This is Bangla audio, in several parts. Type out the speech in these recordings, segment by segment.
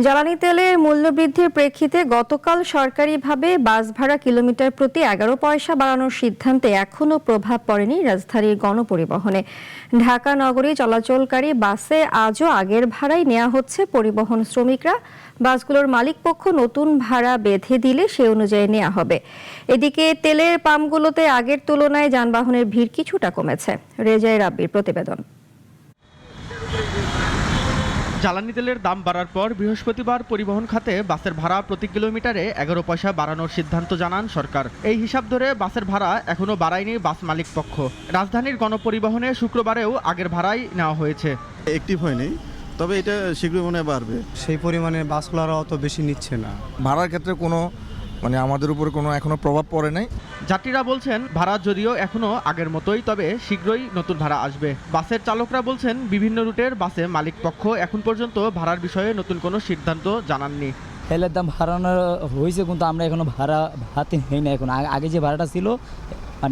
জ্বালানি তেলের মূল্যবৃদ্ধির প্রেক্ষিতে গতকাল সরকারিভাবে বাস ভাড়া কিলোমিটার প্রতি 11 পয়সা বাড়ানোর সিদ্ধান্তে এখনও প্রভাব পড়েনি রাজধানীর গণপরিবহনে। ঢাকা নগরী চলাচলকারী বাসে আজও আগের ভাড়াই নেওয়া হচ্ছে পরিবহন শ্রমিকরা। বাসগুলোর মালিকপক্ষ নতুন ভাড়া বেঁধে দিলে সে অনুযায়ী নেওয়া হবে। এদিকে তেলের পাম্পগুলোতে আগের তুলনায় যানবাহনের ভিড় কিছুটা কমেছে। রেজাই রাব্বির প্রতিবেদন। জ্বালানি তেলের দাম বাড়ার পর বৃহস্পতিবার পরিবহন খাতে বাসের ভাড়া প্রতি কিলোমিটারে 11 পয়সা বাড়ানোর সিদ্ধান্ত জানান সরকার। এই হিসাব ধরে বাসের ভাড়া এখনও বাড়ায়নি বাস মালিক পক্ষ। রাজধানীর গণপরিবহনে শুক্রবারেও আগের ভাড়াই নেওয়া হয়েছে। অ্যাক্টিভ হয়নি, তবে এটা শীঘ্রই মনে হয় বাড়বে। সেই পরিমাণে বাসগুলোরা অত বেশি নিচ্ছে না। ভাড়ার ক্ষেত্রে কোনো আমাদের উপর কোনো এখনো প্রভাব পড়ে নাই। যাত্রীরা বলছেন ভাড়া যদিও এখনো আগের মতোই, তবে শীঘ্রই নতুন ভাড়া আসবে। বাসের চালকরা বলছেন বিভিন্ন রুটের বাসে মালিক পক্ষ এখন পর্যন্ত ভাড়ার বিষয়ে নতুন কোনো সিদ্ধান্ত জানাননি। তেলের দাম বাড়ানো হয়েছে, কিন্তু আমরা এখনো ভাড়া হাতে নেই না। এখন আগে যে ভাড়াটা ছিল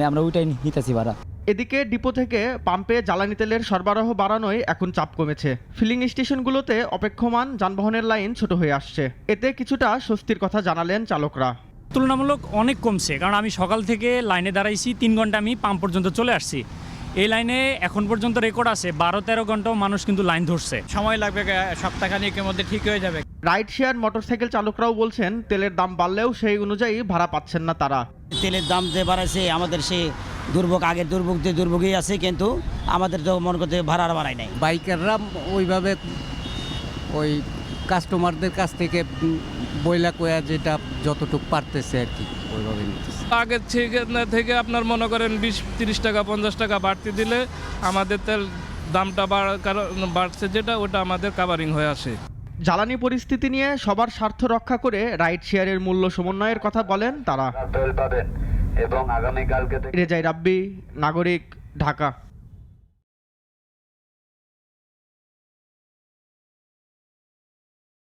আমরা ওইটাই নিতেছি ভাড়া। এদিকে ডিপো থেকে পাম্পে জ্বালানি তেলের সরবরাহ বাড়ানোয় এখন চাপ কমেছে। ফিলিং স্টেশনগুলোতে অপেক্ষমান যানবাহনের লাইন ছোট হয়ে আসছে। এতে কিছুটা স্বস্তির কথা জানালেন চালকরা। তুলনামূলক অনেক কমছে, কারণ আমি সকাল থেকে লাইনে দাঁড়াইছি 3 ঘন্টা, আমি পাম্প পর্যন্ত চলে আসছি। এই লাইনে এখন পর্যন্ত রেকর্ড আছে 12-13 ঘন্টাও মানুষ কিন্তু লাইন ধরছে। সময় লাগবে, সপ্তাহখানেকের মধ্যে ঠিক হয়ে যাবে। রাইড শেয়ার মোটরসাইকেল চালকরাও বলছেন তেলের দাম বাড়লেও সেই অনুযায়ী ভাড়া পাচ্ছেন না তারা। তেলের দাম যে বাড়াইছে আমাদের সে দুর্ভোগ, আগের দুর্ভোগই আছে, কিন্তু আমাদের তো মনে করতে ভাড়া বাড়ায় নাই। বাইকাররা ওইভাবে ওই কাস্টমারদের কাছ থেকে বইলা কয়া যেটা যতটুকু পারতেছে আর কি ওইভাবে নিতেছে। আগের থেকে আপনার মনে করেন 20-30 টাকা 50 টাকা বাড়তি দিলে আমাদের তেল দামটা বাড়ছে, যেটা ওটা আমাদের কাভারিং হয়ে আসে। জ্বালানি পরিস্থিতি নিয়ে সবার স্বার্থ রক্ষা করে রাইড শেয়ারের মূল্য সমন্বয়ের কথা বলেন তারা। এবং আগামীকালকে রেজাই রাব্বি, নাগরিক, ঢাকা।